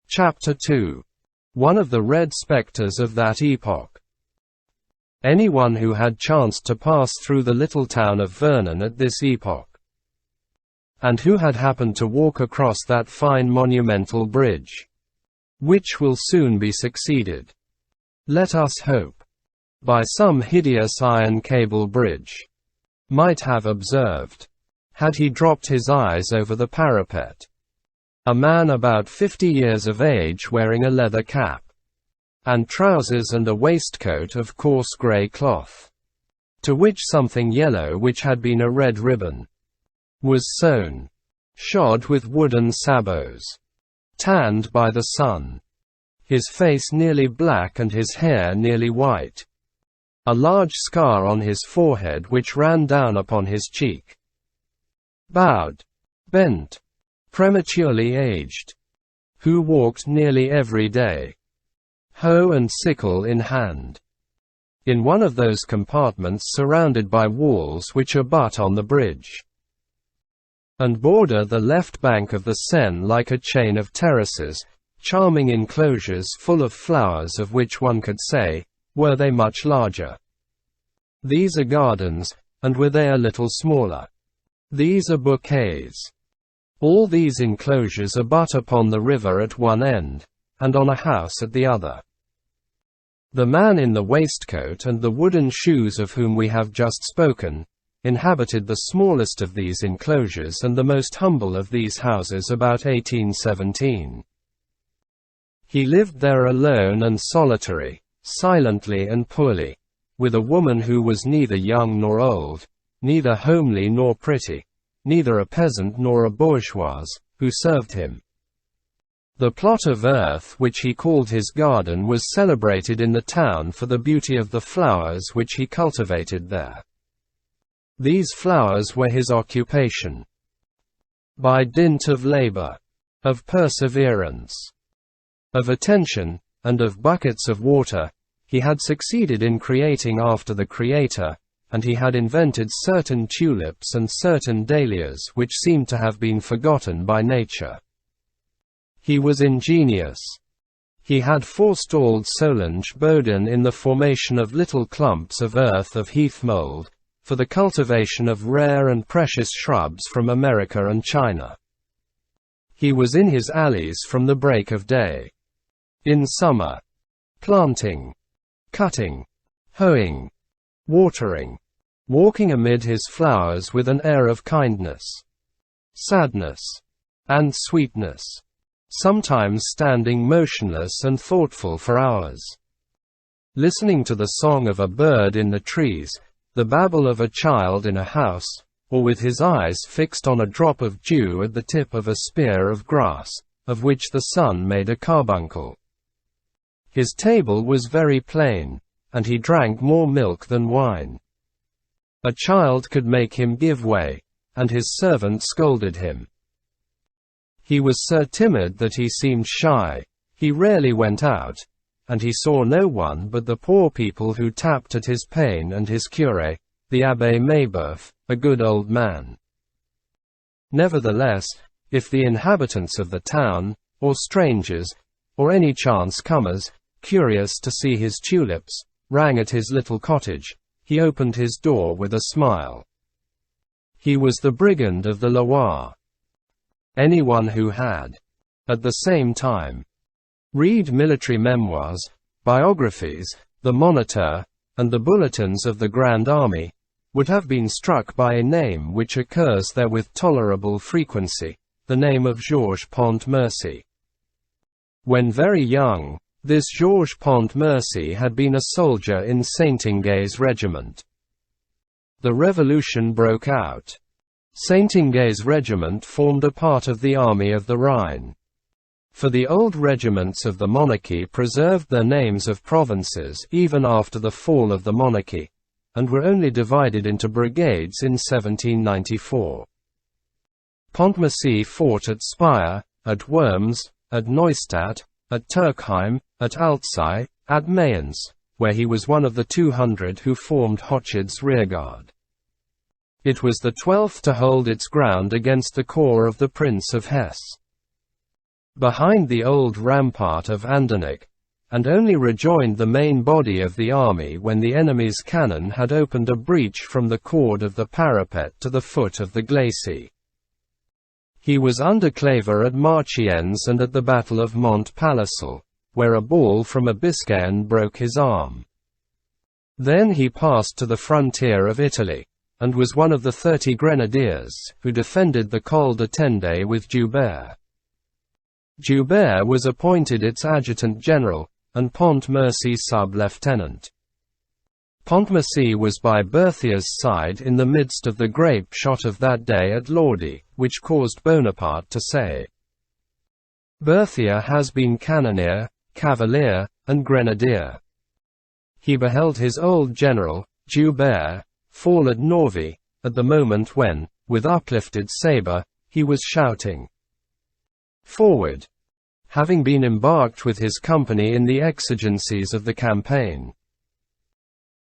Chapter 2. One of the red spectres of that epoch. Anyone who had chanced to pass through the little town of Vernon at this epoch, and who had happened to walk across that fine monumental bridge, which will soon be succeeded, let us hope, by some hideous iron cable bridge, might have observed, had he dropped his eyes over the parapet, a man about 50 years of age wearing a leather cap, and trousers and a waistcoat of coarse grey cloth, to which something yellow which had been a red ribbon, was sewn, shod with wooden sabots, tanned by the sun, his face nearly black and his hair nearly white, a large scar on his forehead which ran down upon his cheek, bowed, bent, prematurely aged, who walked nearly every day, hoe and sickle in hand, in one of those compartments surrounded by walls which abut on the bridge, and border the left bank of the Seine like a chain of terraces, charming enclosures full of flowers of which one could say, were they much larger, these are gardens, and were they a little smaller, these are bouquets. All these enclosures abut upon the river at one end, and on a house at the other. The man in the waistcoat and the wooden shoes of whom we have just spoken, inhabited the smallest of these enclosures and the most humble of these houses about 1817. He lived there alone and solitary, silently and poorly, with a woman who was neither young nor old, neither homely nor pretty, neither a peasant nor a bourgeoise, who served him. The plot of earth which he called his garden was celebrated in the town for the beauty of the flowers which he cultivated there. These flowers were his occupation. By dint of labor, of perseverance, of attention, and of buckets of water, he had succeeded in creating after the Creator, and he had invented certain tulips and certain dahlias which seemed to have been forgotten by nature. He was ingenious. He had forestalled Solange Bodin in the formation of little clumps of earth of heath mold, for the cultivation of rare and precious shrubs from America and China. He was in his alleys from the break of day. In summer, planting, cutting, hoeing, watering, walking amid his flowers with an air of kindness, sadness, and sweetness, sometimes standing motionless and thoughtful for hours, listening to the song of a bird in the trees, the babble of a child in a house, or with his eyes fixed on a drop of dew at the tip of a spear of grass, of which the sun made a carbuncle. His table was very plain, and he drank more milk than wine. A child could make him give way, and his servant scolded him. He was so timid that he seemed shy, he rarely went out, and he saw no one but the poor people who tapped at his pane and his curé, the Abbé Mabeuf, a good old man. Nevertheless, if the inhabitants of the town, or strangers, or any chance comers, curious to see his tulips, rang at his little cottage, he opened his door with a smile. He was the brigand of the Loire. Anyone who had, at the same time, read military memoirs, biographies, the Moniteur, and the bulletins of the Grand Army, would have been struck by a name which occurs there with tolerable frequency, the name of Georges Pontmercy. When very young, this Georges Pontmercy had been a soldier in Saint-Ingay's regiment. The revolution broke out. Saint-Ingay's regiment formed a part of the Army of the Rhine. For the old regiments of the monarchy preserved their names of provinces even after the fall of the monarchy, and were only divided into brigades in 1794. Pontmercy fought at Speyer, at Worms, at Neustadt, at Turkheim, at Alzey, at Mayence, where he was one of the 200 who formed Hoch's rearguard. It was the 12th to hold its ground against the corps of the Prince of Hesse. behind the old rampart of Andernach, and only rejoined the main body of the army when the enemy's cannon had opened a breach from the cord of the parapet to the foot of the glacis. He was under Claver at Marchiennes and at the Battle of Mont-Palissel, where a ball from a Biscayan broke his arm. Then he passed to the frontier of Italy, and was one of the 30 grenadiers, who defended the Col de Tende with Joubert. Joubert was appointed its adjutant general, and Pontmercy sub-lieutenant. Pontmercy was by Berthier's side in the midst of the grape shot of that day at Lodi, which caused Bonaparte to say, "Berthier has been cannoneer, cavalier, and grenadier." He beheld his old general, Joubert, fall at Norvy, at the moment when, with uplifted sabre, he was shouting, "Forward!" having been embarked with his company in the exigencies of the campaign.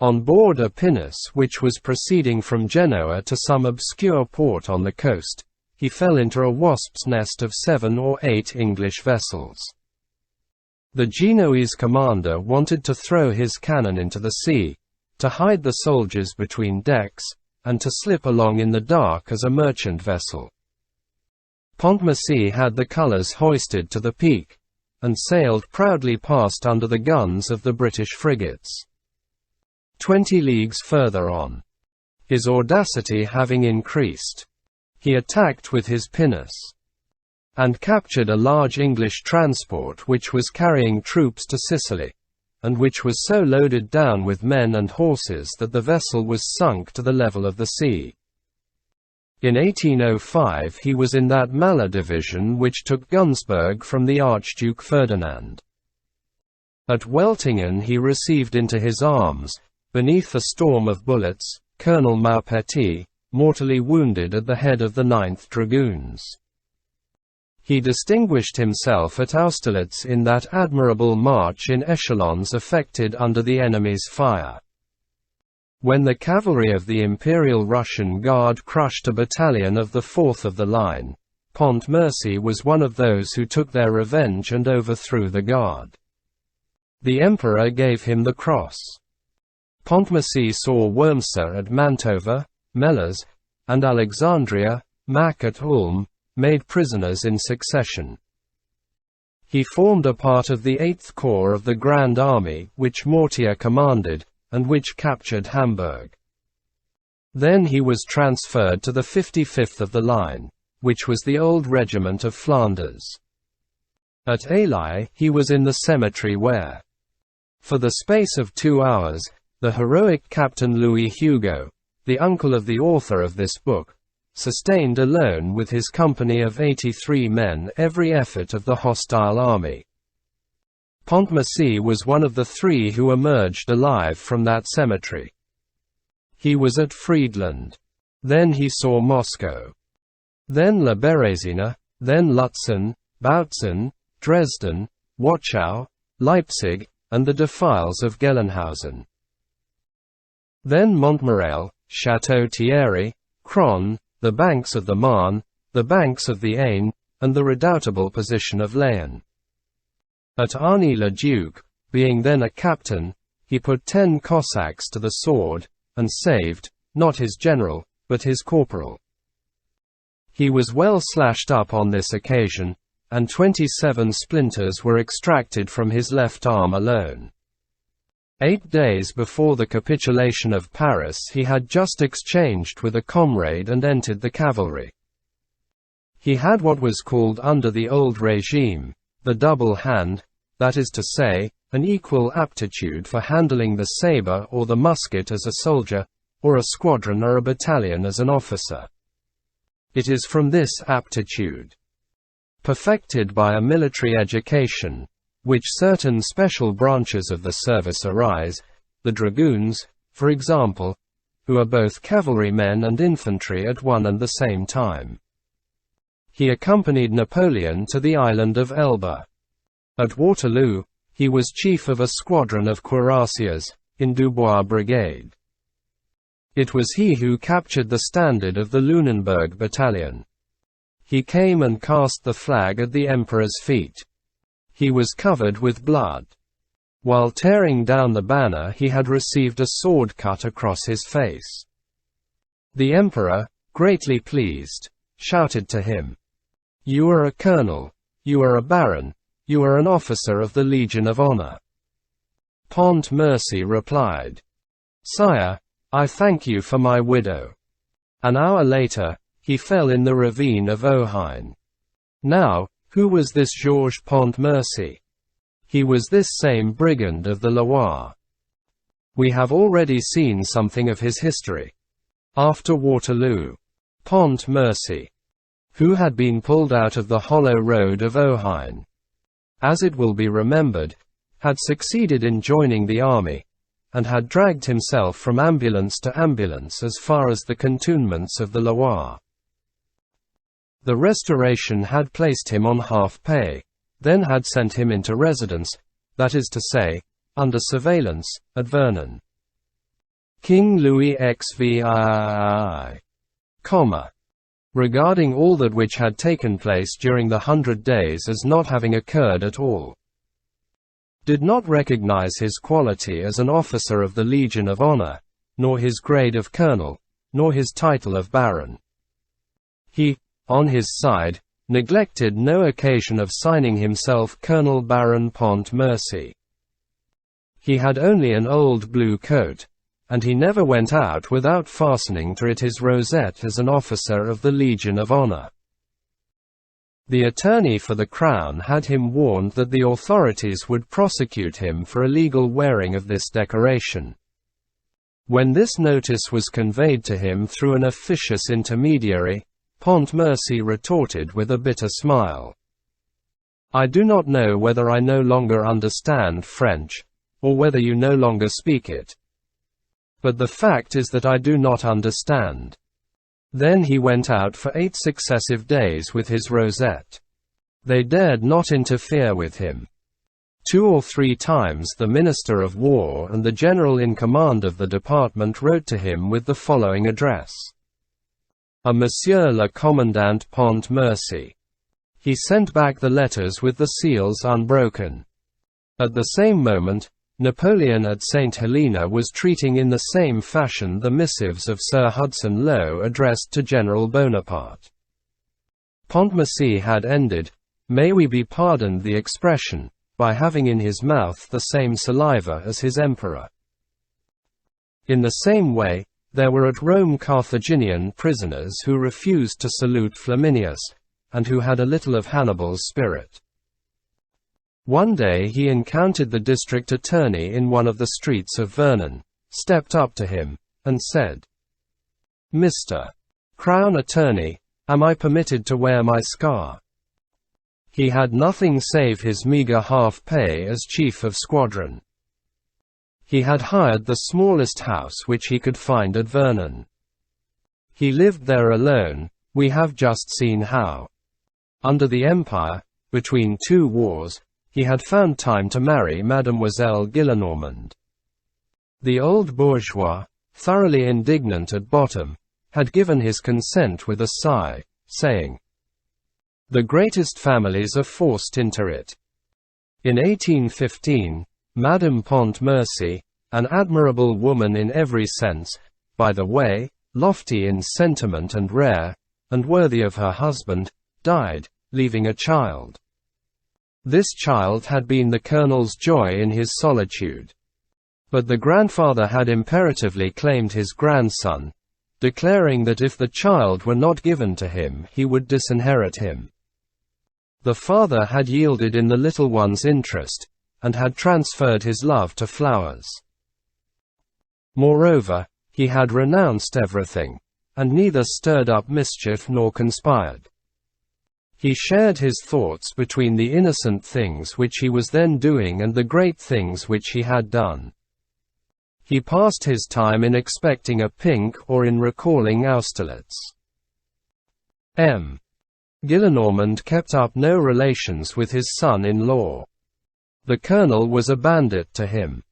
On board a pinnace which was proceeding from Genoa to some obscure port on the coast, he fell into a wasp's nest of 7 or 8 English vessels. The Genoese commander wanted to throw his cannon into the sea, to hide the soldiers between decks, and to slip along in the dark as a merchant vessel. Pontmercy had the colours hoisted to the peak, and sailed proudly past under the guns of the British frigates. 20 leagues further on, his audacity having increased, he attacked with his pinnace, and captured a large English transport which was carrying troops to Sicily, and which was so loaded down with men and horses that the vessel was sunk to the level of the sea. In 1805 he was in that Maller division which took Günzburg from the Archduke Ferdinand. At Weltingen he received into his arms, beneath a storm of bullets, Colonel Maupetit, mortally wounded at the head of the 9th Dragoons. He distinguished himself at Austerlitz in that admirable march in echelons effected under the enemy's fire. When the cavalry of the Imperial Russian Guard crushed a battalion of the 4th of the line, Pontmercy was one of those who took their revenge and overthrew the Guard. The Emperor gave him the cross. Pontmercy saw Wormser at Mantova, Melles, and Alexandria, Mack at Ulm, made prisoners in succession. He formed a part of the 8th Corps of the Grand Army, which Mortier commanded, and which captured Hamburg. Then he was transferred to the 55th of the line, which was the old regiment of Flanders. At Ely, he was in the cemetery where, for the space of 2 hours, the heroic Captain Louis Hugo, the uncle of the author of this book, sustained alone with his company of 83 men every effort of the hostile army. Pontmercy was one of the 3 who emerged alive from that cemetery. He was at Friedland. Then he saw Moscow. Then La Bérésina, then Lutzen, Bautzen, Dresden, Wachau, Leipzig, and the defiles of Gelnhausen. Then Montmirail, Château Thierry, Cron, the banks of the Marne, the banks of the Aisne, and the redoubtable position of Laon. At Arny-le-Duc, being then a captain, he put 10 Cossacks to the sword, and saved, not his general, but his corporal. He was well slashed up on this occasion, and 27 splinters were extracted from his left arm alone. 8 days before the capitulation of Paris he had just exchanged with a comrade and entered the cavalry. He had what was called under the old regime, the double hand, that is to say, an equal aptitude for handling the sabre or the musket as a soldier, or a squadron or a battalion as an officer. It is from this aptitude, perfected by a military education, which certain special branches of the service arise, the dragoons, for example, who are both cavalrymen and infantry at one and the same time. He accompanied Napoleon to the island of Elba. At Waterloo, he was chief of a squadron of cuirassiers, in Dubois' brigade. It was he who captured the standard of the Lunenburg battalion. He came and cast the flag at the emperor's feet. He was covered with blood. While tearing down the banner, he had received a sword cut across his face. The emperor, greatly pleased, shouted to him, "You are a colonel, you are a baron, you are an officer of the Legion of Honor." Pontmercy replied, "Sire, I thank you for my widow." An hour later, he fell in the ravine of Ohine. Now, who was this Georges Pontmercy? He was this same brigand of the Loire. We have already seen something of his history. After Waterloo, Pontmercy, who had been pulled out of the hollow road of Ohine, as it will be remembered, had succeeded in joining the army, and had dragged himself from ambulance to ambulance as far as the cantonments of the Loire. The Restoration had placed him on half-pay, then had sent him into residence, that is to say, under surveillance, at Vernon. King Louis XVI, regarding all that which had taken place during the 100 Days as not having occurred at all, did not recognize his quality as an officer of the Legion of Honor, nor his grade of colonel, nor his title of baron. He, on his side, neglected no occasion of signing himself Colonel Baron Pontmercy. He had only an old blue coat, and he never went out without fastening to it his rosette as an officer of the Legion of Honor. The attorney for the Crown had him warned that the authorities would prosecute him for illegal wearing of this decoration. When this notice was conveyed to him through an officious intermediary, Pontmercy retorted with a bitter smile, "I do not know whether I no longer understand French, or whether you no longer speak it. But the fact is that I do not understand." Then he went out for 8 successive days with his rosette. They dared not interfere with him. 2 or 3 times the Minister of War and the General in command of the department wrote to him with the following address: "A Monsieur le Commandant Pontmercy." He sent back the letters with the seals unbroken. At the same moment, Napoleon at St. Helena was treating in the same fashion the missives of Sir Hudson Lowe addressed to General Bonaparte. Pontmercy had ended, may we be pardoned the expression, by having in his mouth the same saliva as his emperor. In the same way, there were at Rome Carthaginian prisoners who refused to salute Flaminius, and who had a little of Hannibal's spirit. One day he encountered the district attorney in one of the streets of Vernon, stepped up to him, and said, "Mr. Crown Attorney, am I permitted to wear my scar?" He had nothing save his meager half-pay as chief of squadron. He had hired the smallest house which he could find at Vernon. He lived there alone, we have just seen how. Under the Empire, between 2 wars, he had found time to marry Mademoiselle Gillenormand. The old bourgeois, thoroughly indignant at bottom, had given his consent with a sigh, saying, "The greatest families are forced into it." In 1815, Madame Pontmercy, an admirable woman in every sense, by the way, lofty in sentiment and rare, and worthy of her husband, died, leaving a child. This child had been the colonel's joy in his solitude. But the grandfather had imperatively claimed his grandson, declaring that if the child were not given to him he would disinherit him. The father had yielded in the little one's interest, and had transferred his love to flowers. Moreover, he had renounced everything, and neither stirred up mischief nor conspired. He shared his thoughts between the innocent things which he was then doing and the great things which he had done. He passed his time in expecting a pink or in recalling Austerlitz. M. Gillenormand kept up no relations with his son-in-law. The colonel was a bandit to him.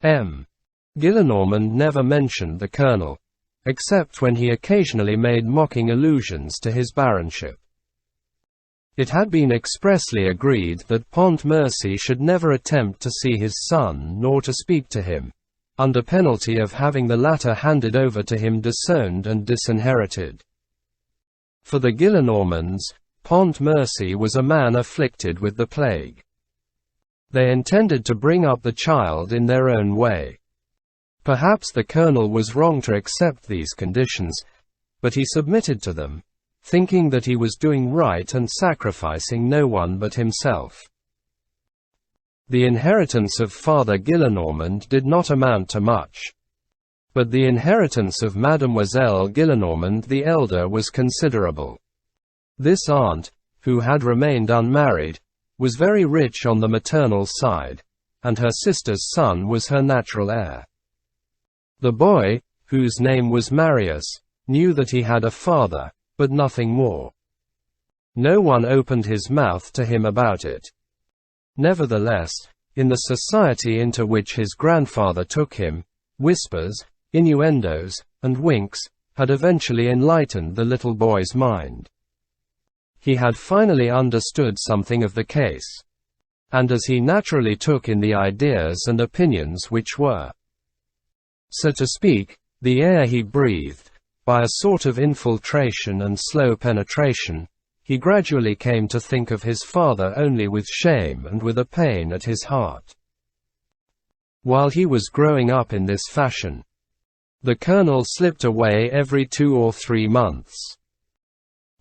M. Gillenormand never mentioned the colonel, except when he occasionally made mocking allusions to his baronship. It had been expressly agreed that Pontmercy should never attempt to see his son nor to speak to him, under penalty of having the latter handed over to him disowned and disinherited. For the Gillenormands, Pontmercy was a man afflicted with the plague. They intended to bring up the child in their own way. Perhaps the colonel was wrong to accept these conditions, but he submitted to them, thinking that he was doing right and sacrificing no one but himself. The inheritance of Father Gillenormand did not amount to much. But the inheritance of Mademoiselle Gillenormand the elder was considerable. This aunt, who had remained unmarried, was very rich on the maternal side, and her sister's son was her natural heir. The boy, whose name was Marius, knew that he had a father, but nothing more. No one opened his mouth to him about it. Nevertheless, in the society into which his grandfather took him, whispers, innuendos, and winks had eventually enlightened the little boy's mind. He had finally understood something of the case. And as he naturally took in the ideas and opinions which were, so to speak, the air he breathed, by a sort of infiltration and slow penetration, he gradually came to think of his father only with shame and with a pain at his heart. While he was growing up in this fashion, the colonel slipped away every 2 or 3 months.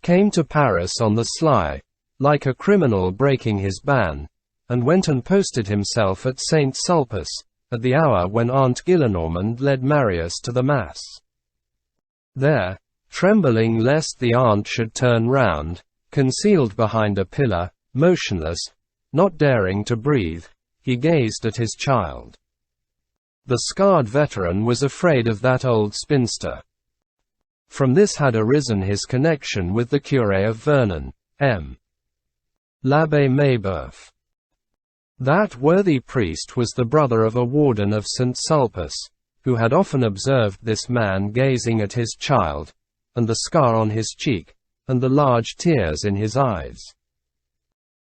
Came to Paris on the sly, like a criminal breaking his ban, and went and posted himself at Saint-Sulpice, at the hour when Aunt Gillenormand led Marius to the Mass. There, trembling lest the aunt should turn round, concealed behind a pillar, motionless, not daring to breathe, he gazed at his child. The scarred veteran was afraid of that old spinster. From this had arisen his connection with the curé of Vernon, M. l'Abbé Mabeuf. That worthy priest was the brother of a warden of Saint-Sulpice, who had often observed this man gazing at his child, and the scar on his cheek, and the large tears in his eyes.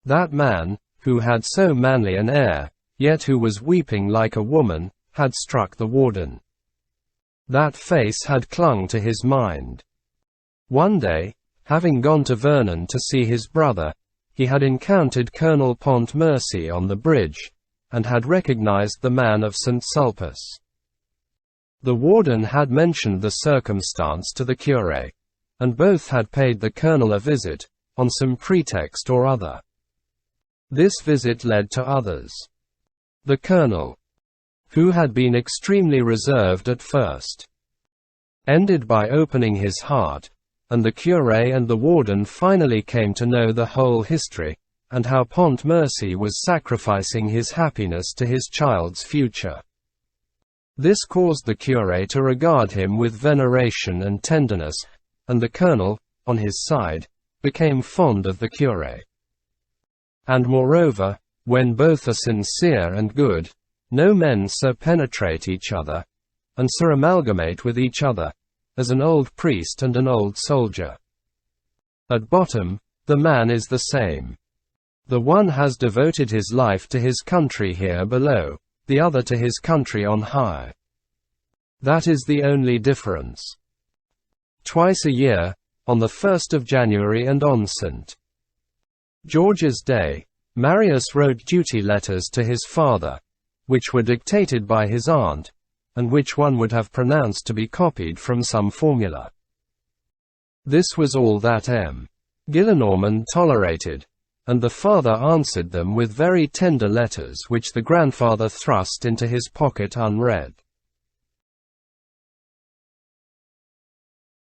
That man, who had so manly an air, yet who was weeping like a woman, had struck the warden. That face had clung to his mind. One day, having gone to Vernon to see his brother, he had encountered Colonel Pontmercy on the bridge, and had recognized the man of Saint-Sulpice. The warden had mentioned the circumstance to the curé, and both had paid the colonel a visit, on some pretext or other. This visit led to others. The colonel, who had been extremely reserved at first, ended by opening his heart, and the curé and the warden finally came to know the whole history, and how Pontmercy was sacrificing his happiness to his child's future. This caused the curé to regard him with veneration and tenderness, and the colonel, on his side, became fond of the curé. And moreover, when both are sincere and good, no men so penetrate each other, and so amalgamate with each other, as an old priest and an old soldier. At bottom, the man is the same. The one has devoted his life to his country here below, the other to his country on high. That is the only difference. Twice a year, on the 1st of January and on St. George's Day, Marius wrote duty letters to his father, which were dictated by his aunt, and which one would have pronounced to be copied from some formula. This was all that M. Gillenormand tolerated, and the father answered them with very tender letters which the grandfather thrust into his pocket unread.